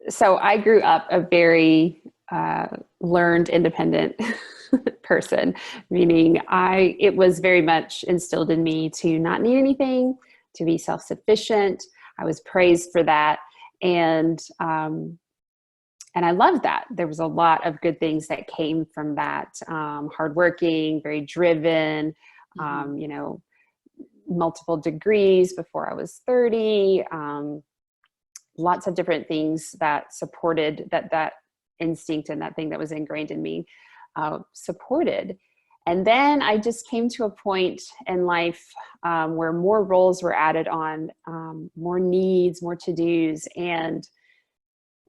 So I grew up a very learned independent person, meaning it was very much instilled in me to not need anything, to be self-sufficient. I was praised for that. And I loved that. There was a lot of good things that came from that. Hardworking, very driven, you know, multiple degrees before I was 30. Lots of different things that supported that instinct and that thing that was ingrained in me supported. And then I just came to a point in life where more roles were added on, more needs, more to-dos, and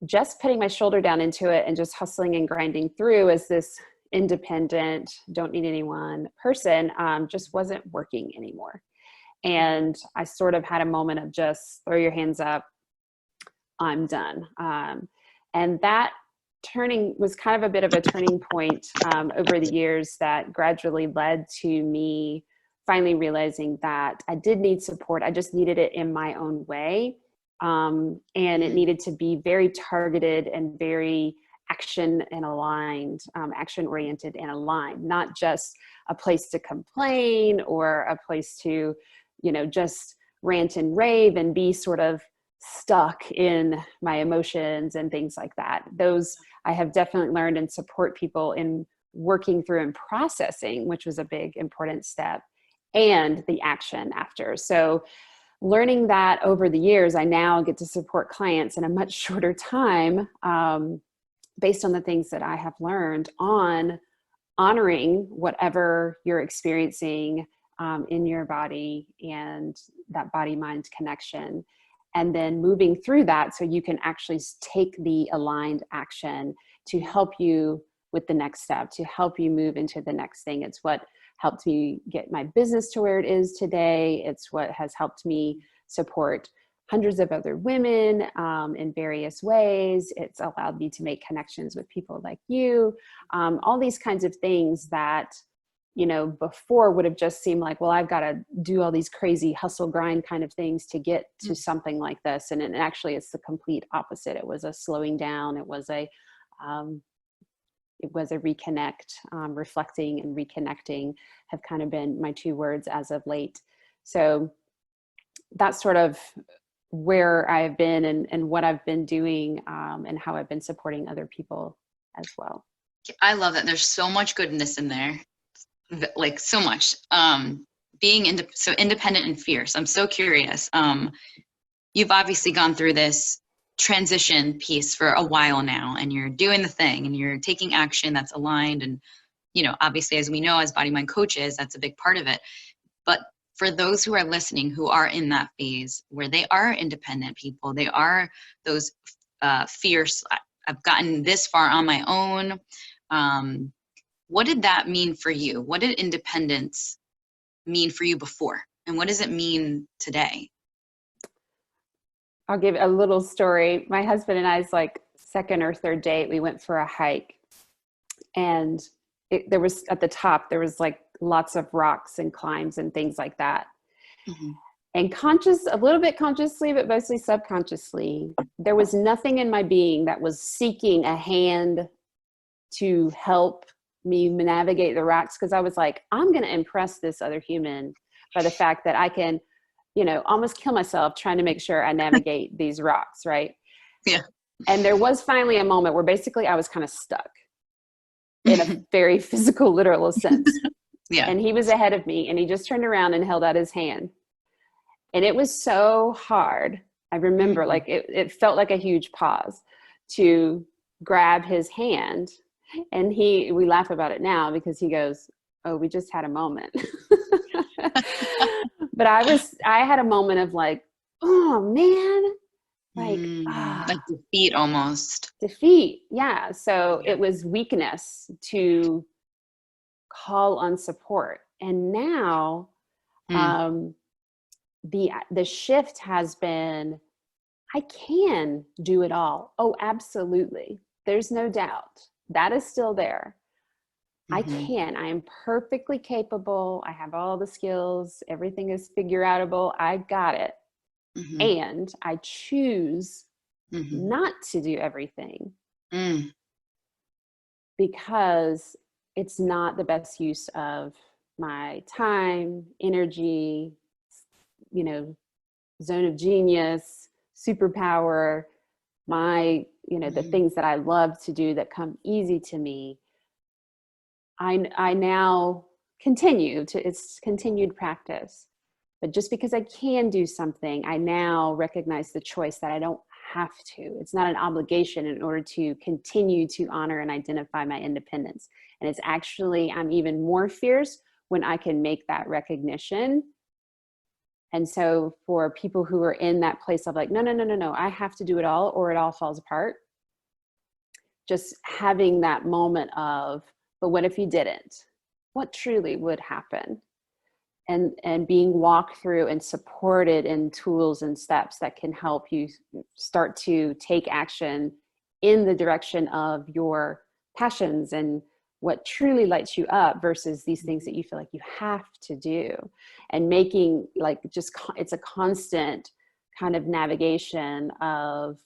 just putting my shoulder down into it and just hustling and grinding through as this independent, don't need anyone person just wasn't working anymore. And I sort of had a moment of just throw your hands up, I'm done. And that turning was kind of a bit of a turning point over the years that gradually led to me finally realizing that I did need support. I just needed it in my own way. And it needed to be very targeted and very action and aligned, action oriented and aligned, not just a place to complain or a place to, you know, just rant and rave and be sort of stuck in my emotions and things like that. Those I have definitely learned and support people in working through and processing, which was a big important step, and the action after. So learning that over the years, I now get to support clients in a much shorter time based on the things that I have learned on honoring whatever you're experiencing in your body and that body-mind connection. And then moving through that so you can actually take the aligned action to help you with the next step, to help you move into the next thing. It's what helped me get my business to where it is today. It's what has helped me support hundreds of other women in various ways. It's allowed me to make connections with people like you. All these kinds of things that, you know, before would have just seemed like, well, I've got to do all these crazy hustle grind kind of things to get to something like this. And actually it's the complete opposite. It was a slowing down. It was a reconnect. Reflecting and reconnecting have kind of been my two words as of late. So that's sort of where I have been and what I've been doing and how I've been supporting other people as well. I love that. There's so much goodness in there. Like so much. Being so independent and fierce. I'm so curious. You've obviously gone through this transition piece for a while now, and you're doing the thing and you're taking action that's aligned. And, you know, obviously, as we know, as body mind coaches, that's a big part of it. But for those who are listening, who are in that phase where they are independent people, they are those fierce, I've gotten this far on my own. What did that mean for you? What did independence mean for you before? And what does it mean today? I'll give a little story. My husband and I's like second or third date, we went for a hike, and there was at the top, there was like lots of rocks and climbs and things like that. Mm-hmm. And a little bit consciously, but mostly subconsciously, there was nothing in my being that was seeking a hand to help me navigate the rocks, because I was like, I'm going to impress this other human by the fact that I can, you know, almost kill myself trying to make sure I navigate these rocks, right? Yeah. And there was finally a moment where basically I was kind of stuck in a very physical, literal sense. Yeah. And he was ahead of me, and he just turned around and held out his hand. And it was so hard. I remember like it felt like a huge pause to grab his hand. And we laugh about it now because he goes, oh, we just had a moment. But I had a moment of like, oh man, like defeat almost. Defeat. Yeah. So it was weakness to call on support. And now the shift has been, I can do it all. Oh, absolutely. There's no doubt. That is still there. I am perfectly capable. I have all the skills. Everything is figure outable. I got it. And I choose not to do everything, Mm. because it's not the best use of my time, energy, you know, zone of genius, superpower, my, the things that I love to do that come easy to me. I now continue to, it's continued practice. But just because I can do something, I now recognize the choice that I don't have to. It's not an obligation in order to continue to honor and identify my independence. And it's actually, I'm even more fierce when I can make that recognition. And so for people who are in that place of like, no, I have to do it all or it all falls apart. Just having that moment of, but what if you didn't? What truly would happen? And being walked through and supported in tools and steps that can help you start to take action in the direction of your passions and what truly lights you up versus these things that you feel like you have to do. And making like just, it's a constant kind of navigation of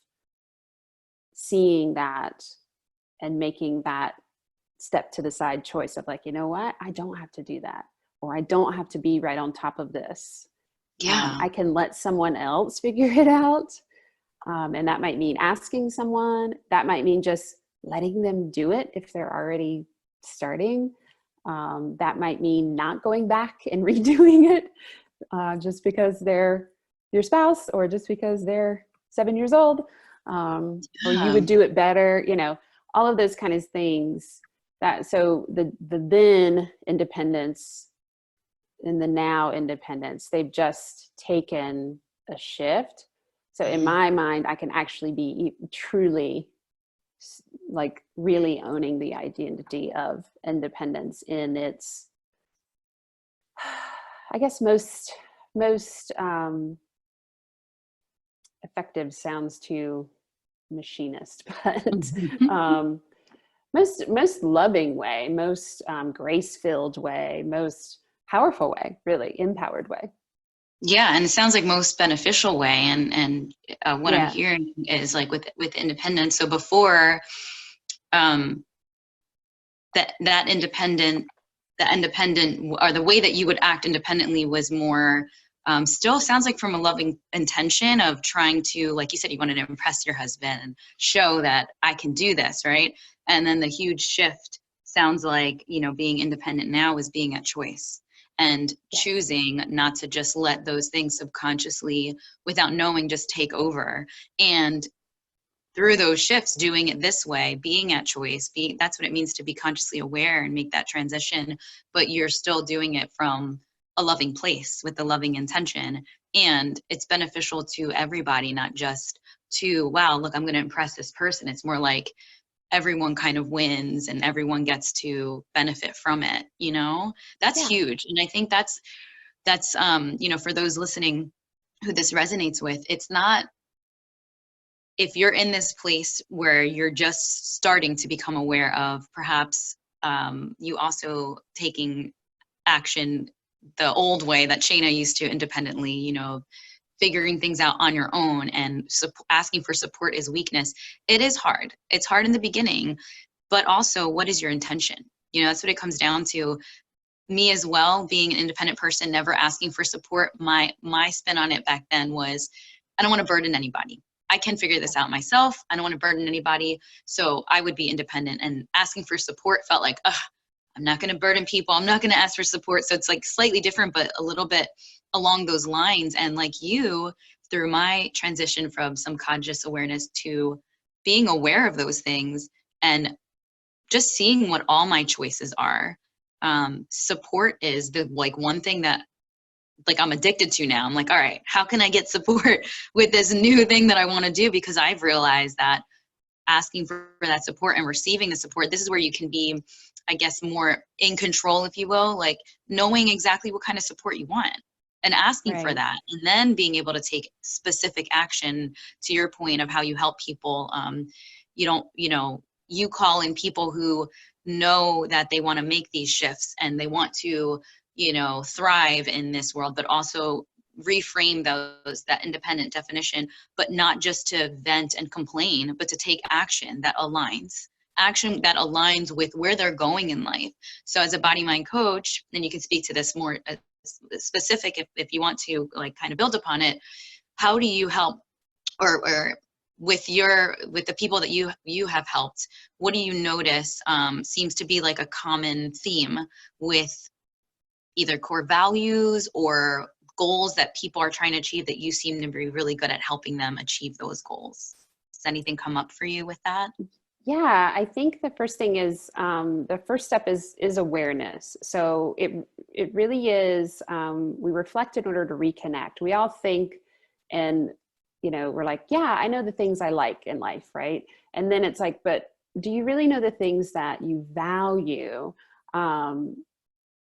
seeing that and making that step to the side choice of like, you know what, I don't have to do that. Or I don't have to be right on top of this. Yeah. I can let someone else figure it out. And that might mean asking someone. That might mean just letting them do it if they're already starting. That might mean not going back and redoing it just because they're your spouse or just because they're 7 years old, or you would do it better, all of those kind of things. That, so the then independence and the now independence, they've just taken a shift. So in my mind, I can actually be truly like really owning the identity of independence in its, I guess, most effective sounds too machinist, but most loving way, most grace-filled way, most powerful way, really empowered way. Yeah, and it sounds like most beneficial way. And what I'm hearing is like with independence. So before, that independent or the way that you would act independently was more, still sounds like from a loving intention of trying to, like you said, you wanted to impress your husband and show that I can do this, right? And then the huge shift sounds like, being independent now is being at choice and choosing not to just let those things subconsciously, without knowing, just take over. And through those shifts, doing it this way, being at choice, that's what it means to be consciously aware and make that transition, but you're still doing it from a loving place with a loving intention. And it's beneficial to everybody, not just to, wow, look, I'm going to impress this person. It's more like everyone kind of wins and everyone gets to benefit from it. That's huge. And I think that's, for those listening who this resonates with, it's not, if you're in this place where you're just starting to become aware of perhaps you also taking action the old way that Shana used to independently, figuring things out on your own and asking for support is weakness. It is hard. It's hard in the beginning, but also what is your intention? That's what it comes down to. Me as well, being an independent person, never asking for support. My spin on it back then was, I don't want to burden anybody. I can figure this out myself. I don't want to burden anybody. So I would be independent, and asking for support felt like, I'm not going to burden people. I'm not going to ask for support. So it's like slightly different, but a little bit along those lines. And like you, through my transition from subconscious awareness to being aware of those things and just seeing what all my choices are. Support is the one thing that I'm addicted to now. I'm like, all right, how can I get support with this new thing that I want to do? Because I've realized that asking for that support and receiving the support, this is where you can be, I guess, more in control, if you will, like knowing exactly what kind of support you want and asking for that, and then being able to take specific action. To your point of how you help people, you call in people who know that they want to make these shifts and they want to thrive in this world, but also reframe that independent definition, but not just to vent and complain, but to take action that aligns with where they're going in life. So as a body mind coach, and you can speak to this more specific if you want to, like, kind of build upon it, how do you help, or with the people that you have helped, what do you notice seems to be like a common theme with either core values or goals that people are trying to achieve, that you seem to be really good at helping them achieve those goals? Does anything come up for you with that? Yeah, I think the first thing is, the first step is awareness. So it really is, we reflect in order to reconnect. We all think, and we're like, yeah, I know the things I like in life, right? And then it's like, but do you really know the things that you value?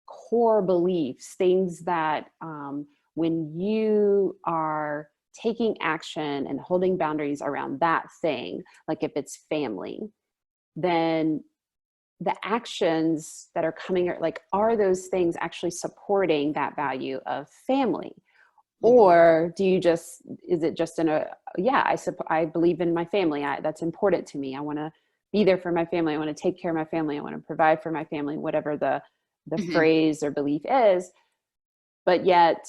Core beliefs, things that when you are taking action and holding boundaries around that thing, like if it's family, then the actions that are coming are those things actually supporting that value of family? Or do you is it just I believe in my family. That's important to me. I want to be there for my family. I want to take care of my family. I want to provide for my family, whatever the phrase or belief is. But yet,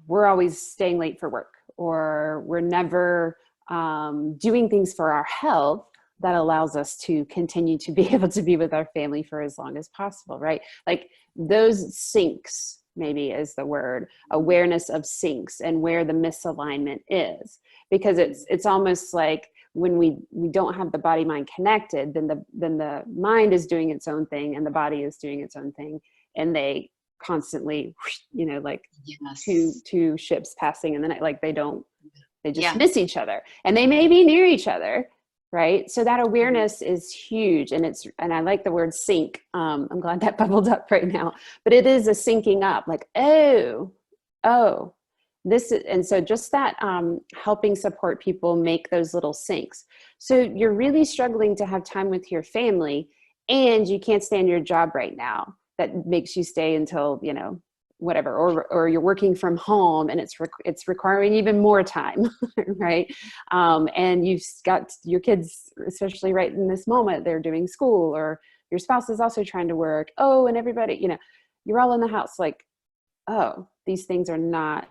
we're always staying late for work, or we're never doing things for our health that allows us to continue to be able to be with our family for as long as possible, right? Like those sinks, maybe is the word, awareness of sinks and where the misalignment is. Because it's almost like when we don't have the body mind connected, then the mind is doing its own thing and the body is doing its own thing, and they constantly, Yes. two ships passing in the night, they just miss each other, and they may be near each other, right? So that awareness is huge, and I like the word sink. I'm glad that bubbled up right now, but it is a syncing up, like, oh, this is, and so just that helping support people make those little sinks. So you're really struggling to have time with your family, and you can't stand your job right now that makes you stay until whatever, or you're working from home and it's requiring even more time, right? And you've got your kids, especially right in this moment, they're doing school, or your spouse is also trying to work. Oh, and everybody, you're all in the house, like, oh, these things are not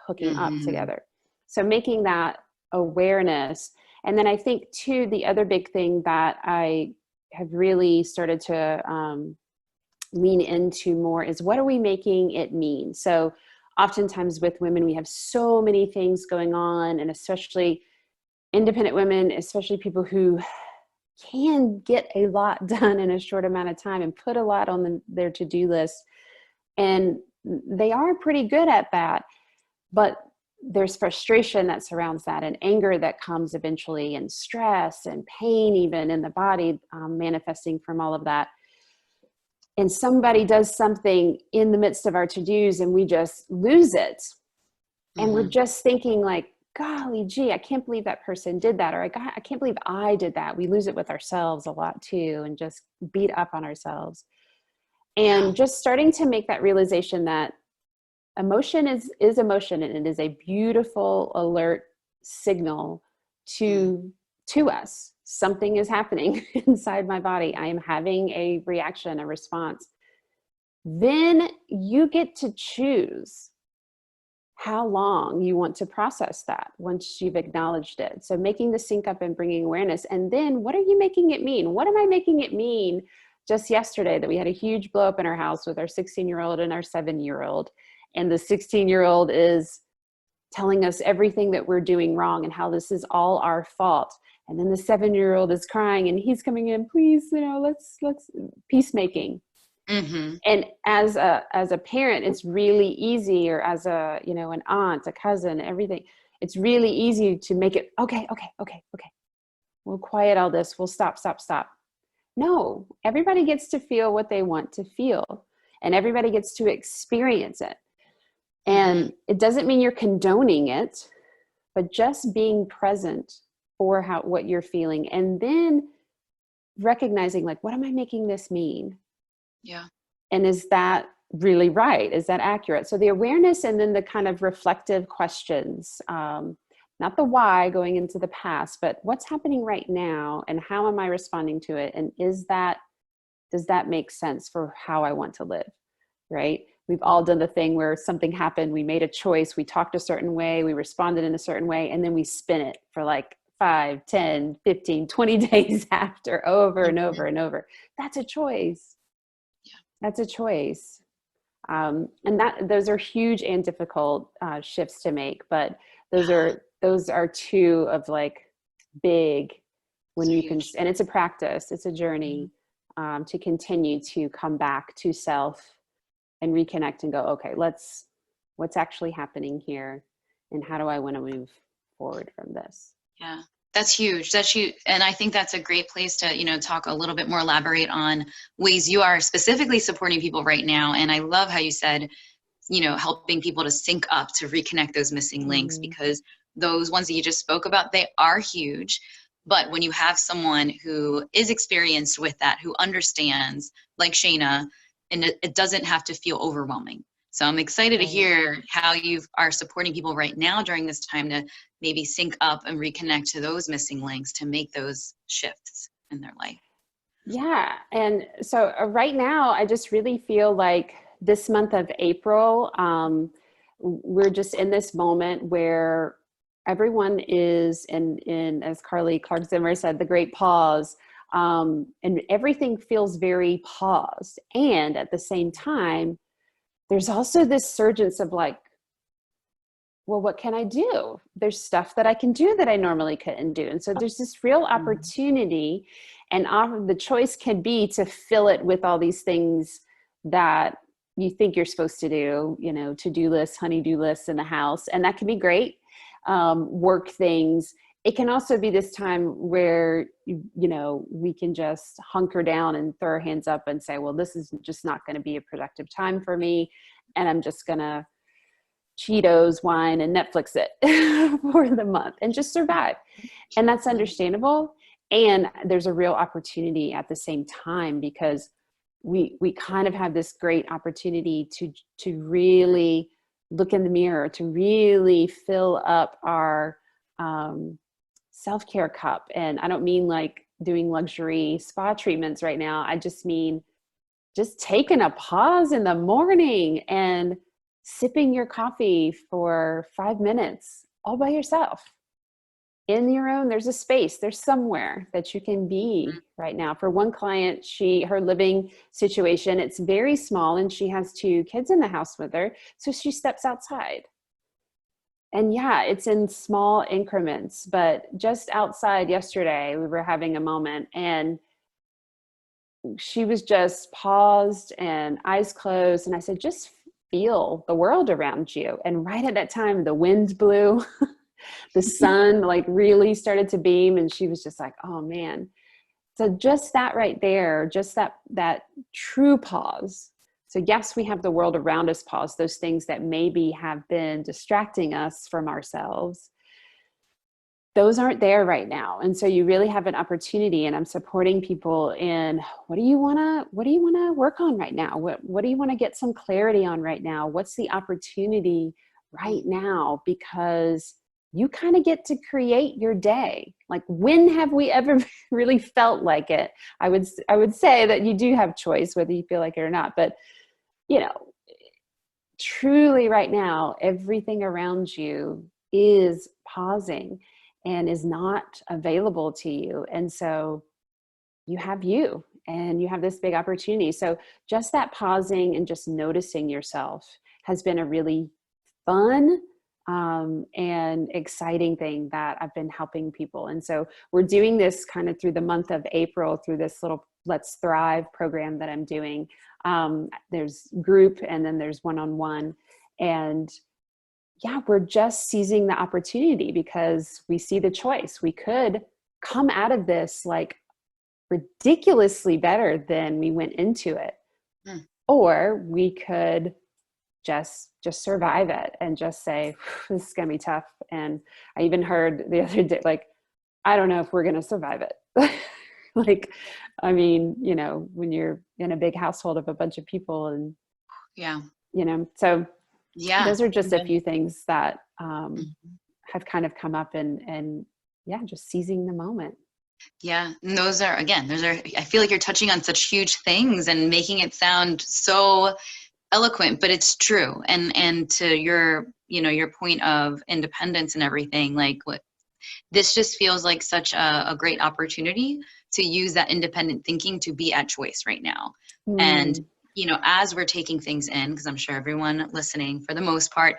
hooking up together. So making that awareness. And then I think too, the other big thing that I have really started to lean into more is, what are we making it mean? So oftentimes with women, we have so many things going on, and especially independent women, especially people who can get a lot done in a short amount of time and put a lot on their to-do list. And they are pretty good at that, but there's frustration that surrounds that, and anger that comes eventually, and stress and pain even in the body, manifesting from all of that. And somebody does something in the midst of our to-dos and we just lose it. And we're just thinking like, golly gee, I can't believe that person did that. Or I can't believe I did that. We lose it with ourselves a lot too, and just beat up on ourselves. And just starting to make that realization that emotion is emotion, and it is a beautiful alert signal to us. Something is happening inside my body. I am having a reaction, a response. Then you get to choose how long you want to process that once you've acknowledged it. So making the sync up and bringing awareness. And then what are you making it mean? What am I making it mean? Just yesterday that we had a huge blow up in our house with our 16-year-old and our 7-year-old. And the 16-year-old is telling us everything that we're doing wrong and how this is all our fault. And then the 7-year-old is crying, and he's coming in, please, let's peacemaking. And as a parent, it's really easy, or as an aunt, a cousin, everything, it's really easy to make it, okay. We'll quiet all this. We'll stop. No, everybody gets to feel what they want to feel, and everybody gets to experience it. And it doesn't mean you're condoning it, but just being present for what you're feeling, and then recognizing, like, what am I making this mean? Yeah. And is that really right? Is that accurate? So the awareness, and then the kind of reflective questions, not the why going into the past, but what's happening right now and how am I responding to it? And does that make sense for how I want to live? Right? We've all done the thing where something happened, we made a choice, we talked a certain way, we responded in a certain way, and then we spin it for like 5, 10, 15, 20 days after, over and over and over. That's a choice. That's a choice. And those are huge and difficult shifts to make, but those are two of like big, when you can, and it's a practice, it's a journey to continue to come back to self and reconnect and go, okay, what's actually happening here, and how do I want to move forward from this? Yeah, that's huge. That's huge. And I think that's a great place to, talk a little bit more, elaborate on ways you are specifically supporting people right now. And I love how you said, helping people to sync up, to reconnect those missing links, because those ones that you just spoke about, they are huge. But when you have someone who is experienced with that, who understands, like Shana, and it doesn't have to feel overwhelming. So I'm excited to hear how you are supporting people right now during this time to maybe sync up and reconnect to those missing links to make those shifts in their life. Yeah. And so right now, I just really feel like this month of April, we're just in this moment where everyone is in, as Carly Clark Zimmer said, the great pause. And everything feels very paused. And at the same time, there's also this surgence of like, well, what can I do? There's stuff that I can do that I normally couldn't do. And so there's this real opportunity, and the choice can be to fill it with all these things that you think you're supposed to do, to-do lists, honey-do lists in the house. And that can be great. Work things. It can also be this time where, we can just hunker down and throw our hands up and say, well, this is just not going to be a productive time for me. And I'm just going to Cheetos, wine, and Netflix it for the month and just survive. And that's understandable. And there's a real opportunity at the same time, because we kind of have this great opportunity to really look in the mirror, to really fill up our self-care cup. And I don't mean like doing luxury spa treatments right now. I just mean just taking a pause in the morning and sipping your coffee for 5 minutes all by yourself in your own. There's a space, there's somewhere that you can be right now. For one client, her living situation, it's very small and she has 2 kids in the house with her. So she steps outside. And yeah, it's in small increments, but just outside yesterday, we were having a moment and she was just paused and eyes closed. And I said, just feel the world around you. And right at that time, the wind blew, the sun like really started to beam. And she was just like, oh man. So just that right there, just that true pause. So yes, we have the world around us pause, those things that maybe have been distracting us from ourselves. Those aren't there right now. And so you really have an opportunity, and I'm supporting people in what do you want to work on right now? What do you want to get some clarity on right now? What's the opportunity right now? Because you kind of get to create your day. Like, when have we ever really felt like it? I would say that you do have choice whether you feel like it or not, but truly right now, everything around you is pausing and is not available to you. And so you have and you have this big opportunity. So just that pausing and just noticing yourself has been a really fun and exciting thing that I've been helping people. And so we're doing this kind of through the month of April through this little Let's Thrive program that I'm doing. There's group and then there's one-on-one. And yeah, we're just seizing the opportunity because we see the choice. We could come out of this like ridiculously better than we went into it. Or we could just survive it and just say, this is going to be tough. And I even heard the other day, like, I don't know if we're going to survive it. Like, I mean, when you're in a big household of a bunch of people and Yeah. So Yeah. those are just a Good. few things that Mhm. have kind of come up, and yeah, just seizing the moment. Yeah. And I feel like you're touching on such huge things and making it sound so eloquent, but it's true. And to your, your point of independence and everything, like this just feels like such a great opportunity to use that independent thinking to be at choice right now. And, Mm. as we're taking things in, because I'm sure everyone listening, for the most part,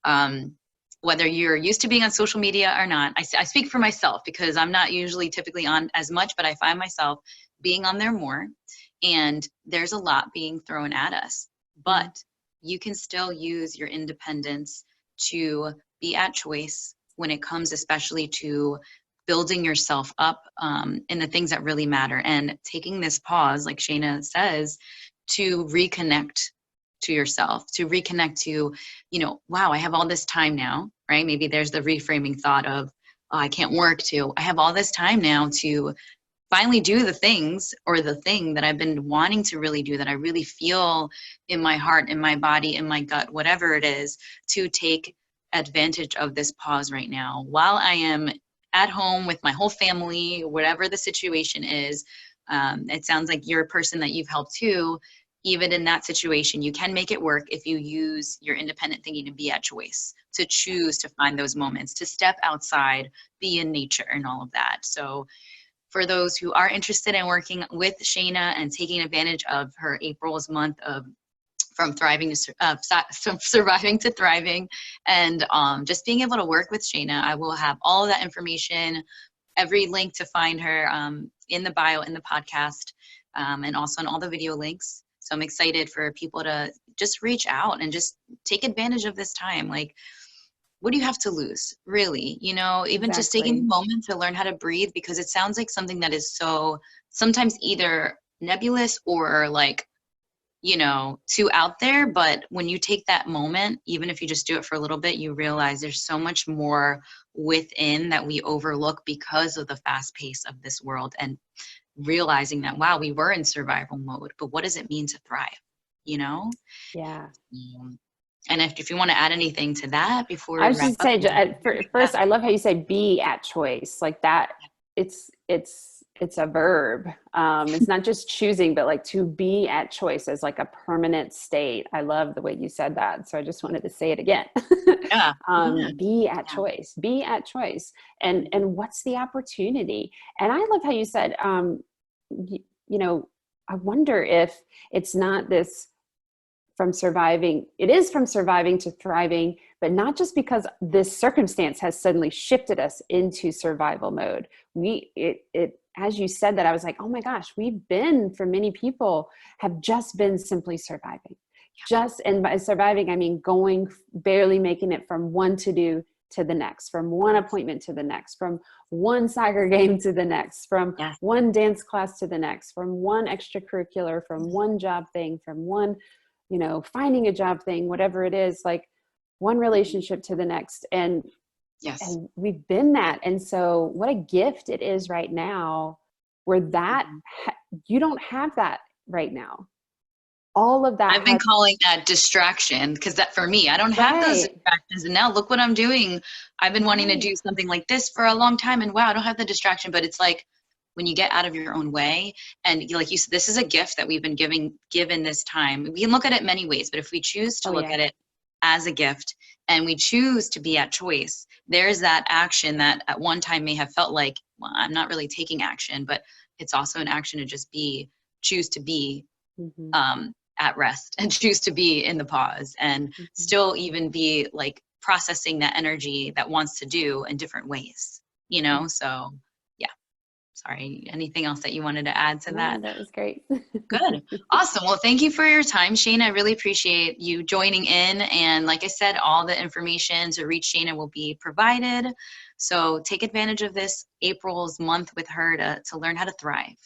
um, whether you're used to being on social media or not, I speak for myself because I'm not usually typically on as much, but I find myself being on there more. And there's a lot being thrown at us, Mm. but you can still use your independence to be at choice when it comes especially to building yourself up in the things that really matter, and taking this pause, like Shana says, to reconnect to yourself, to reconnect to, wow, I have all this time now, right? Maybe there's the reframing thought of, oh, I can't work, to I have all this time now to finally do the things, or the thing that I've been wanting to really do, that I really feel in my heart, in my body, in my gut, whatever it is, to take advantage of this pause right now while I am at home with my whole family, whatever the situation is. It sounds like you're a person that you've helped too. Even in that situation, you can make it work if you use your independent thinking to be at choice, to choose to find those moments, to step outside, be in nature, and all of that. So for those who are interested in working with Shana and taking advantage of her April's month of from thriving to from surviving to thriving, and just being able to work with Shana, I will have all of that information, every link to find her in the bio in the podcast, and also on all the video links. So I'm excited for people to just reach out and just take advantage of this time. Like, what do you have to lose, really? Even just taking a Exactly. moment to learn how to breathe, because it sounds like something that is so sometimes either nebulous or like, too out there. But when you take that moment, even if you just do it for a little bit, you realize there's so much more within that we overlook because of the fast pace of this world, and realizing that, wow, we were in survival mode, but what does it mean to thrive? You know? Yeah. Um, and if you want to add anything to that before I we was wrap just up. saying, Yeah. first, I love how you say "be at choice," like that. It's a verb. It's not just choosing, but like to be at choice as like a permanent state. I love the way you said that, so I just wanted to say it again. Yeah. Yeah. Be at Yeah. choice. Be at choice. And what's the opportunity? And I love how you said, you know, I wonder if it's not this from surviving, it is from surviving to thriving, but not just because this circumstance has suddenly shifted us into survival mode. As you said that, I was like, oh my gosh, we've been, for many people, have just been simply surviving. Just, and by surviving, I mean going, barely making it from one to do to the next, from one appointment to the next, from one soccer game to the next, from Yes. one dance class to the next, from one extracurricular, from one job thing, from one, finding a job thing, whatever it is, like one relationship to the next. Yes. And we've been that. And so what a gift it is right now, where that Mhm. you don't have that right now. All of that I've been has, calling that distraction, because that for me, I don't have those right, distractions. And now look what I'm doing. I've been wanting to right. do something like this for a long time, and wow, I don't have the distraction. But it's like when you get out of your own way, and like you said, this is a gift that we've been given this time. We can look at it many ways, but if we choose to Oh look yeah. at it as a gift, and we choose to be at choice, there's that action that at one time may have felt like, well, I'm not really taking action, but it's also an action to just choose to be Mm-hmm. at rest, and choose to be in the pause, and Mm-hmm. still even be like processing that energy that wants to do in different ways, Mm-hmm. so yeah. Sorry, anything else that you wanted to add to No, that? that was great. Good. Awesome. Well, thank you for your time, Shana. I really appreciate you joining in. And like I said, all the information to reach Shana will be provided. So take advantage of this April's month with her to learn how to thrive.